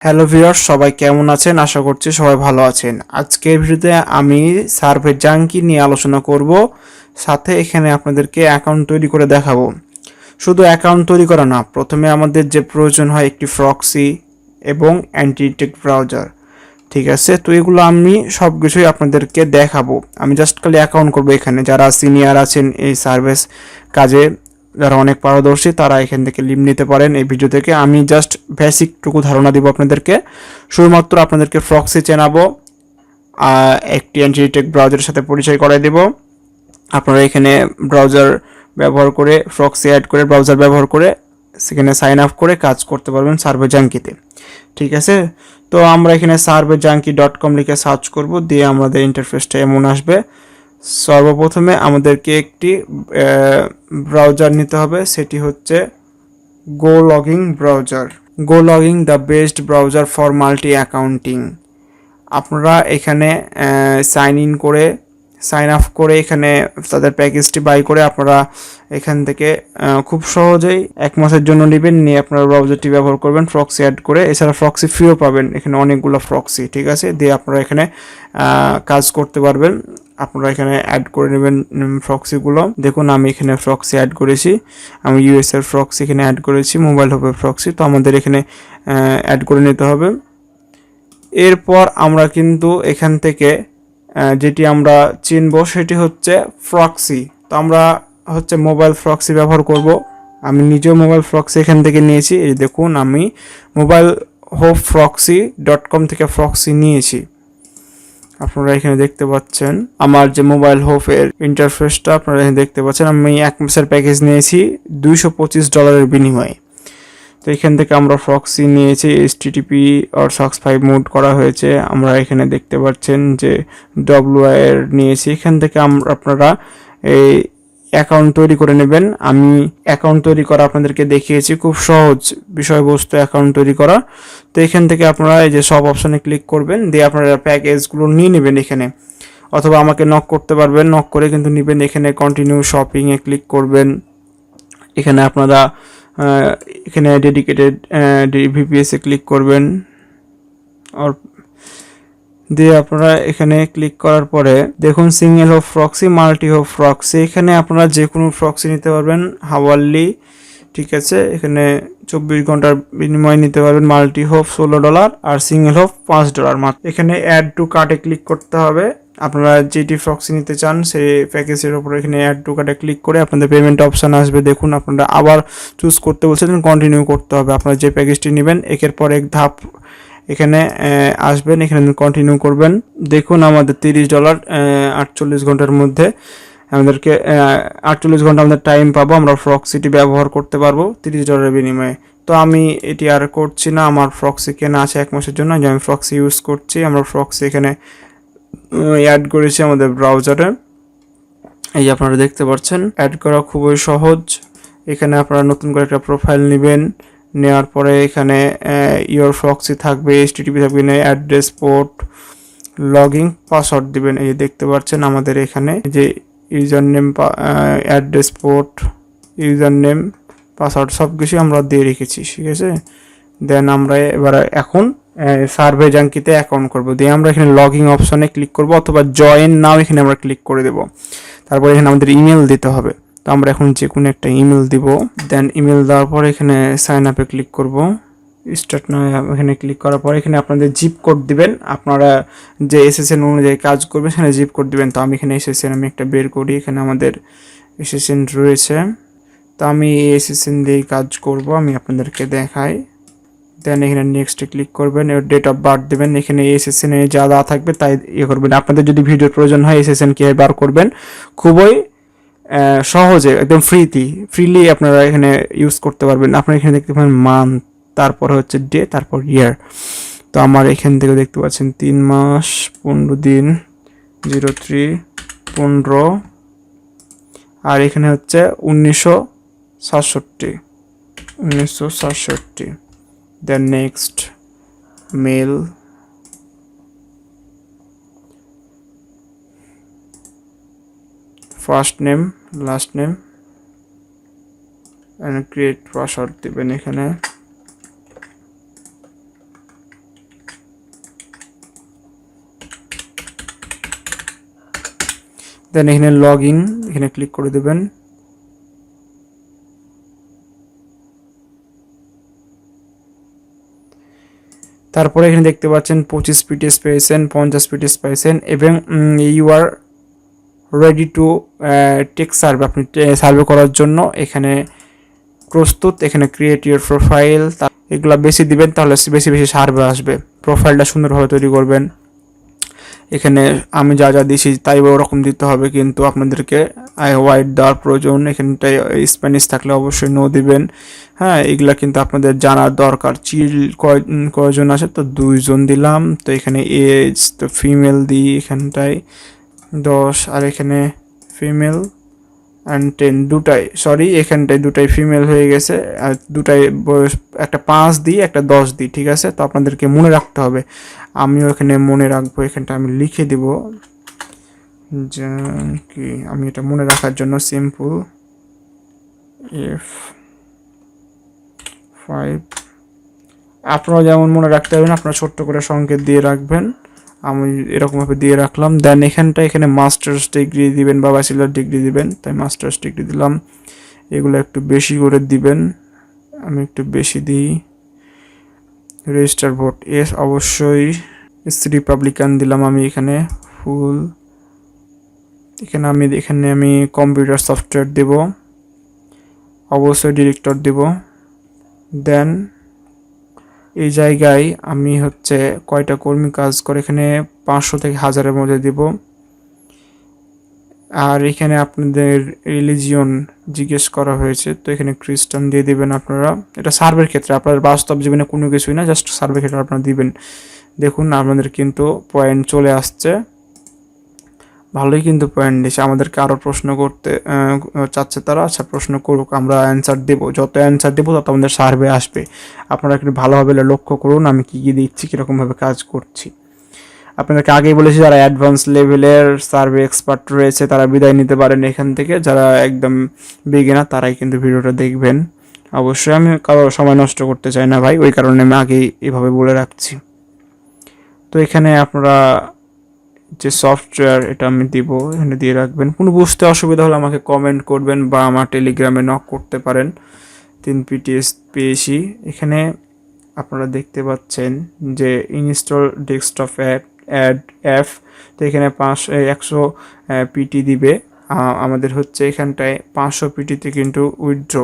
Hello viewers, সবাই কেমন আছেন? আশা করছি সবাই ভালো আছেন। আজকের ভিডিওতে আমি সার্ভে জাঙ্কি নিয়ে আলোচনা করব, সাথে এখানে আপনাদেরকে অ্যাকাউন্ট তৈরি করে দেখাবো। শুধু অ্যাকাউন্ট তৈরি করা না, প্রথমে আমাদের যে প্রয়োজন হয় একটি প্রক্সি এবং অ্যান্টি-টেক ব্রাউজার। ঠিক আছে, তো এগুলো আমি সব কিছুই আপনাদেরকে দেখাবো। আমি জাস্ট খালি অ্যাকাউন্ট করবো। এখানে যারা সিনিয়র আছেন এই সার্ভিস কাজে, যারা অনেক পারদর্শী, তারা এখান থেকে লিভ নিতে পারেন এই ভিডিও থেকে। আমি জাস্ট বেসিকটুকু ধারণা দিব আপনাদেরকে। শুধুমাত্র আপনাদেরকে প্রক্সি চেনাবো, একটি অ্যান্টি-টেক ব্রাউজারের সাথে পরিচয় করাই দেব। আপনারা এখানে ব্রাউজার ব্যবহার করে, প্রক্সি অ্যাড করে, ব্রাউজার ব্যবহার করে সেখানে সাইন আপ করে কাজ করতে পারবেন সার্ভে জাঙ্কিতে। ঠিক আছে, তো আমরা এখানে surveyjunkie.com লিখে সার্চ করব, দিয়ে আমাদের ইন্টারফেসটা এমন আসবে। সর্বপ্রথমে আমাদেরকে একটি ব্রাউজার নিতে হবে, সেটি হচ্ছে gologin browser. gologin the best browser for multi accounting. আপনারা এখানে সাইন ইন করে, সাইন আপ করে এখানে তাদের প্যাকেজটি বাই করে আপনারা এখান থেকে খুব সহজেই 1 মাসের জন্য নেবেন, নিয়ে আপনারা ব্রাউজারটি ব্যবহার করবেন প্রক্সি অ্যাড করে। এছাড়া প্রক্সি ফ্রিও পাবেন এখানে অনেকগুলো প্রক্সি। ঠিক আছে, দিয়ে আপনারা এখানে কাজ করতে পারবেন। আপনারা এখানে অ্যাড করে নেবেন প্রক্সিগুলো। দেখুন আমি এখানে প্রক্সি অ্যাড করেছি, আমি ইউএস এর প্রক্সি এখানে অ্যাড করেছি, মোবাইল হোপের প্রক্সি। তো আমাদের এখানে অ্যাড করে নিতে হবে। এরপর আমরা কিন্তু এখান থেকে যেটি আমরা চিনব সেটি হচ্ছে প্রক্সি। তো আমরা হচ্ছে মোবাইল প্রক্সি ব্যবহার করব। আমি নিজেও মোবাইল প্রক্সি এখান থেকে নিয়েছি। এই দেখুন আমি mobileproxy.com থেকে প্রক্সি নিয়েছি। আপনারা এখানে দেখতে পাচ্ছেন আমার যে মোবাইল হোপের ইন্টারফেসটা আপনারা এখানে দেখতে পাচ্ছেন। আমি 1 মাসের প্যাকেজ নিয়েছি $225 বিনিময়ে। তো এখান থেকে আমরা প্রক্সি নিয়েছি, HTTP আর SOX 5 মোড করা হয়েছে। আমরা এখানে দেখতে পাচ্ছেন যে WIR নিয়েছি। এখান থেকে আপনারা এই অ্যাকাউন্ট তৈরি করে নেবেন। আমি অ্যাকাউন্ট তৈরি করা আপনাদেরকে দেখিয়েছি, খুব সহজ বিষয়বস্তু অ্যাকাউন্ট তৈরি করা। তো এখান থেকে আপনারা এই যে সব অপশনে ক্লিক করবেন, দিয়ে আপনারা প্যাকেজগুলো নিয়ে নেবেন এখানে, অথবা আমাকে নক করতে পারবেন, নক করে কিন্তু নেবেন। এখানে কন্টিনিউ শপিংয়ে ক্লিক করবেন। এখানে আপনারা এখানে ডেডিকেটেড VPS এ ক্লিক করবেন, আর দিয়ে আপনারা এখানে ক্লিক করার পরে দেখুন single hope proxy, multi hope proxy. এখানে আপনারা যে কোনো প্রক্সি নিতে পারবেন হাওয়ারলি। ঠিক আছে, এখানে 24 ঘন্টার বিনিময়ে নিতে পারবেন। মাল্টি হোপ $16 আর সিঙ্গেল হোপ $5 মাত্র। এখানে অ্যাড টু কার্টে ক্লিক করতে হবে। আপনারা যেটি প্রক্সি নিতে চান সেই প্যাকেজের উপর এখানে অ্যাড টু কার্টে ক্লিক করে আপনাদের পেমেন্ট অপশান আসবে। দেখুন আপনারা আবার চুজ করতে বলছেন, কন্টিনিউ করতে হবে। আপনারা যে প্যাকেজটি নেবেন একের পর এক ধাপ এখানে আসবেন, এখানে কন্টিনিউ করবেন। দেখুন আমাদের $30 48 ঘন্টার মধ্যে আমাদেরকে 48 ঘন্টা আমাদের টাইম পাবো, আমরা প্রক্সিটি ব্যবহার করতে পারবো $30 বিনিময়ে। তো আমি এটি আর করছি না, আমার প্রক্সি কেনা আছে 1 মাসের জন্য, যে আমি প্রক্সি ইউজ করছি। আমরা প্রক্সি এখানে অ্যাড করেছি আমাদের ব্রাউজারে। এই যে আপনারা দেখতে পাচ্ছেন অ্যাড করা খুবই সহজ। এখানে আপনারা নতুন করে একটা প্রোফাইল নেবেন, নেওয়ার পরে এখানে ইওর প্রক্সি থাকবে, HTTP থাকবে, অ্যাড্রেস, পোর্ট, লগইন, পাসওয়ার্ড দিবেন। এই যে দেখতে পাচ্ছেন আমাদের এখানে যে user name, address, port, user name, password সব কিছু আমরা দিয়ে রেখেছি। ঠিক আছে, দেন আমরা এবার এখন সার্ভে জাঙ্কিতে অ্যাকাউন্ট করব। দিয়ে আমরা এখানে লগইন অপশনে ক্লিক করব, অথবা জয়েন নাও এখানে আমরা ক্লিক করে দেব। তারপরে এখানে আমাদের ইমেল দিতে হবে। তো আমরা এখন যে কোনো একটা ইমেল দিব। দেন ইমেল দেওয়ার পর এখানে সাইন আপে ক্লিক করব। স্টার্ট নাও এখানে ক্লিক করার পর এখানে আপনাদের জিপ কোড দিবেন। আপনারা যে SSN অনুযায়ী কাজ করবেন সেখানে জিপ কোড দিবেন। তো আমি এখানে SSN আমি একটা বের করি, এখানে আমাদের SSN রয়েছে। তো আমি SSN দিয়েই কাজ করব, আমি আপনাদেরকে দেখাই। দেন এখানে নেক্সটে ক্লিক করবেন, ডেট অফ বার্থ দেবেন। এখানে SSN এ যা যা থাকবে তাই করবেন। আপনাদের যদি ভিডিওর প্রয়োজন হয় SSN কীভাবে বার করবেন, খুবই সহজে একদম ফ্রিলি আপনারা এখানে ইউজ করতে পারবেন। আপনারা এখানে দেখতে পাবেন মান্থ, তারপর হচ্ছে ডে, তারপর ইয়ার। তো আমার এখান থেকে দেখতে পাচ্ছেন 3 মাস 15 দিন, 03 15, আর এখানে হচ্ছে 1967। Then next, mail, first name, last name, create password দেবেন এখানে। দেন এখানে লগ ইন, এখানে ক্লিক করে দেবেন। তারপরে এখানে দেখতে পাচ্ছেন 25 পিটিএস পেয়েছেন, 50 পিটিএস পেয়েছেন এবং you are ready to take survey, আপনি সার্ভে করার জন্য এখানে প্রস্তুত। এখানে ক্রিয়েট ইউর প্রোফাইল, এগুলো বেশি দিবেন তাহলে বেশি বেশি সার্ভে আসবে। প্রোফাইলটা সুন্দরভাবে তৈরি করবেন। এখানে আমি যা যা দিয়েছি তাই ওরকম দিতে হবে, কিন্তু আপনাদেরকে হোয়াইট দেওয়ার প্রয়োজন। এখানটায় স্প্যানিশ থাকলে অবশ্যই নো দিবেন। হ্যাঁ, এগুলা কিন্তু আপনাদের জানার দরকার। চিল কয়জন আছে, তো 2 জন দিলাম। তো এখানে এজ তো ফিমেল দিই এখানটায় 10, আর এখানে ফিমেল অ্যান্ড 10 দুটাই, সরি এখানটায় দুটাই ফিমেল হয়ে গেছে, আর দুটাই বয়স, একটা 5 দিই একটা 10 দিই, ঠিক আছে। তো আপনাদেরকে মনে রাখতে হবে, আমিও এখানে মনে রাখবো। এখানটা আমি লিখে দেব যে কি, আমি এটা মনে রাখার জন্য সিম্পল F5, আপনারা যেমন মনে রাখতে পারবেন আপনারা ছোট্ট করে সংকেত দিয়ে রাখবেন। আমি এরকমভাবে দিয়ে রাখলাম। দেন এখানে মাস্টার্স ডিগ্রি দিবেন বা ব্যাচেলার ডিগ্রি দিবেন, তাই মাস্টার্স ডিগ্রি দিলাম। এগুলো একটু বেশি করে দিবেন, আমি একটু বেশি দিই। রেজিস্টার ভোট এস অবশ্যই রিপাবলিকান দিলাম আমি এখানে ফুল। এখানে আমি কম্পিউটার সফটওয়্যার দেব, অবশ্যই ডিরেক্টর দেব। দেন এই জায়গায় আমি হচ্ছে কয়টা কর্মী কাজ করে, এখানে 500 থেকে 1000-এর মধ্যে দিব। আর এখানে আপনাদের রিলিজিয়ন জিজ্ঞেস করা হয়েছে, তো এখানে খ্রিস্টান দিয়ে দিবেন আপনারা। এটা সার্ভের ক্ষেত্রে, আপনার বাস্তব জীবনে কোনো কিছুই না, জাস্ট সার্ভের ক্ষেত্রে আপনারা দিবেন। দেখুন আপনাদের কিন্তু পয়েন্ট চলে আসছে, ভালোই কিন্তু পয়েন্ট দিয়েছে। আমাদেরকে আরও প্রশ্ন করতে চাচ্ছে তারা, আচ্ছা প্রশ্ন করুক, আমরা অ্যান্সার দেবো। যত অ্যান্সার দেবো তত আমাদের সার্ভে আসবে। আপনারা একটু ভালোভাবে লক্ষ্য করুন আমি কী কী দিচ্ছি, কীরকমভাবে কাজ করছি। আপনাদেরকে আগেই বলেছি, যারা অ্যাডভান্স লেভেলের সার্ভে এক্সপার্ট রয়েছে তারা বিদায় নিতে পারেন এখান থেকে। যারা একদম বিগিনার তারাই কিন্তু ভিডিওটা দেখবেন। অবশ্যই আমি কারো সময় নষ্ট করতে চাই না ভাই, ওই কারণে আমি আগেই এভাবে বলে রাখছি। তো এখানে আপনারা যে সফটওয়্যার এটা আমি দিব, এখানে দিয়ে রাখবেন। কোনো বুঝতে অসুবিধা হলে আমাকে কমেন্ট করবেন বা আমার টেলিগ্রামে নক করতে পারেন। 3 পিটিএস পেয়েছি। এখানে আপনারা দেখতে পাচ্ছেন যে ইনস্টল ডেস্কটপ অ্যাপ, তো এখানে 100 পিটি দিবে। আমাদের হচ্ছে এখানটায় 500 পিটিতে কিন্তু উইথড্র,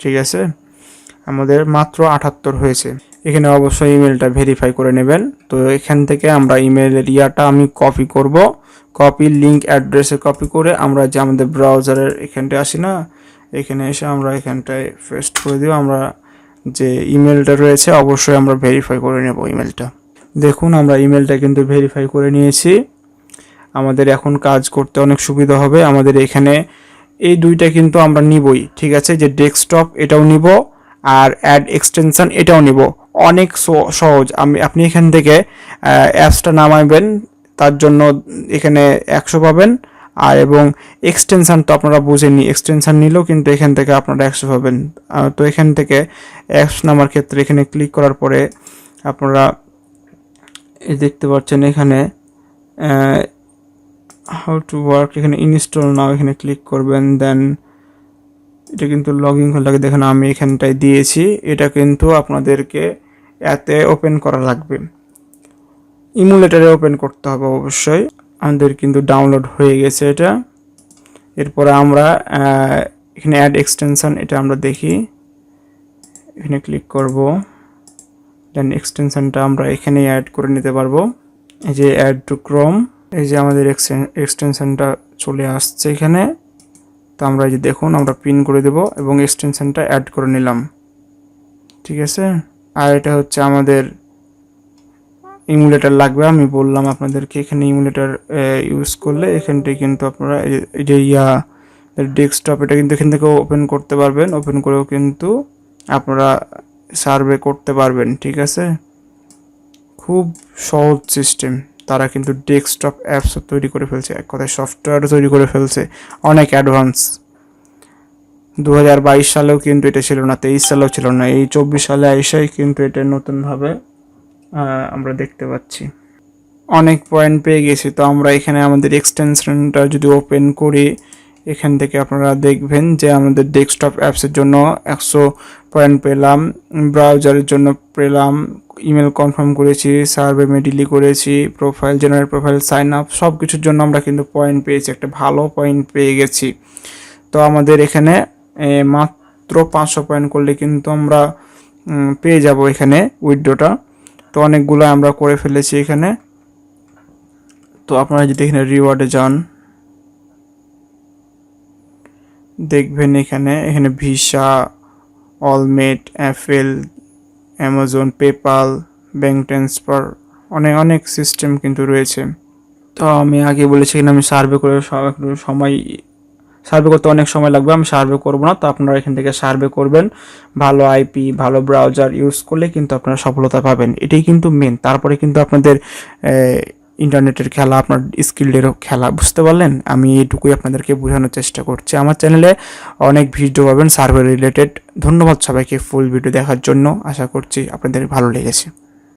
ঠিক আছে। আমাদের মাত্র 78 হয়েছে। এখানে অবশ্যই ইমেলটা ভেরিফাই করে নেবেন। তো এখান থেকে আমরা ইমেলের ইয়াটা আমি কপি করব, কপি লিঙ্ক অ্যাড্রেসে কপি করে আমরা যে আমাদের ব্রাউজারের এখানটায় আসি না, এখানে এসে আমরা এখানটায় পেস্ট করে দিব। আমরা যে ইমেলটা রয়েছে অবশ্যই আমরা ভেরিফাই করে নেব ইমেলটা। দেখুন আমরা ইমেলটা কিন্তু ভেরিফাই করে নিয়েছি। আমাদের এখন কাজ করতে অনেক সুবিধা হবে। আমাদের এখানে এই দুইটা কিন্তু আমরা নিবই, ঠিক আছে। যে ডেস্কটপ এটাও নিব, আর অ্যাড এক্সটেনশন এটাও নিব। অনেক সহজ। আপনি এখান থেকে অ্যাপসটা নামাবেন, তার জন্য এখানে 100 পাবেন। আর এবং এক্সটেনশান তো আপনারা বুঝেননি, এক্সটেনশান নিলেও কিন্তু এখান থেকে আপনারা 100 পাবেন। তো এখান থেকে অ্যাপস নামার ক্ষেত্রে এখানে ক্লিক করার পরে আপনারা এই দেখতে পাচ্ছেন এখানে হাউ টু ওয়ার্ক, এখানে ইনস্টল নাও এখানে ক্লিক করবেন। দেন এটা কিন্তু লগ ইন করে লাগে, দেখেন আমি এখানটায় দিয়েছি। এটা কিন্তু আপনাদেরকে এতে ওপেন করা লাগবে, ইমুলেটারে ওপেন করতে হবে অবশ্যই। আমাদের কিন্তু ডাউনলোড হয়ে গেছে এটা। এরপরে আমরা এখানে অ্যাড এক্সটেনশন এটা আমরা দেখি, এখানে ক্লিক করব। দেন এক্সটেনশনটা আমরা এখানে অ্যাড করে নিতে পারবো। এই যে অ্যাড টু ক্রোম, এই যে আমাদের এক্সটেনশনটা চলে আসছে এখানে। তো আমরা এই যে দেখুন আমরা পিন করে দেব এবং এক্সটেনশনটা অ্যাড করে নিলাম, ঠিক আছে। আর এটা হচ্ছে আমাদের ইমুলেটার লাগবে, আমি বললাম আপনাদেরকে এখানে ইমুলেটার ইউজ করলে এখানটায় কিন্তু আপনারা এই যে ডেস্কটপ এটা কিন্তু এখান থেকে ওপেন করতে পারবেন। ওপেন করেও কিন্তু আপনারা সার্ভে করতে পারবেন, ঠিক আছে। খুব সহজ সিস্টেম। তারা কিন্তু ডেস্কটপ অ্যাপস তৈরি করে ফেলছে, এক কথায় সফটওয়্যার তৈরি করে ফেলছে অনেক অ্যাডভান্স। 2022 সালেও কিন্তু এটা ছিল না, 23 সালেও ছিল না, এই 24 সালে এসেই কিন্তু এটা নতুনভাবে আমরা দেখতে পাচ্ছি। অনেক পয়েন্ট পেয়ে গেছি। তো আমরা এখানে আমাদের এক্সটেনশনটা যদি ওপেন করি, এখান থেকে আপনারা দেখবেন যে আমাদের ডেস্কটপ অ্যাপসের জন্য 100 পয়েন্ট পেলাম, ব্রাউজারের জন্য পেলাম, ইমেল কনফার্ম করেছি, সার্ভে মেডিলি করেছি, profile generate profile sign up, সব কিছুর জন্য আমরা কিন্তু পয়েন্ট পেয়েছি, একটা ভালো পয়েন্ট পেয়ে গেছি। তো আমাদের এখানে মাত্র 500 পয়েন্ট করলে কিন্তু আমরা পেয়ে যাব এখানে উইথড্রটা। তো অনেকগুলো আমরা করে ফেলেছি এখানে। তো আপনারা যদি এখানে রিওয়ার্ডে যান, দেখবেন এখানে ভিসা, অলমেট, Apple, Amazon, PayPal, bank transfer, অনেক সিস্টেম কিন্তু রয়েছে। তো আমি আগে বলেছি এখানে আমি সার্ভে করে সার্ভে করতে অনেক সময় লাগবে, আমি সার্ভে করবো না। তো আপনারা এখান থেকে সার্ভে করবেন, ভালো আইপি, ভালো ব্রাউজার ইউজ করলে কিন্তু আপনারা সফলতা পাবেন, এটাই কিন্তু মেন। তারপরে কিন্তু আপনাদের ইন্টারনেটের খেলা, আপনার স্কিলেরও খেলা, বুঝতে পারলেন? আমি এইটুকুই আপনাদেরকে বোঝানোর চেষ্টা করছি। আমার চ্যানেলে অনেক ভিডিও পাবেন সার্ভে রিলেটেড। ধন্যবাদ সবাইকে ফুল ভিডিও দেখার জন্য, আশা করছি আপনাদের ভালো লেগেছে।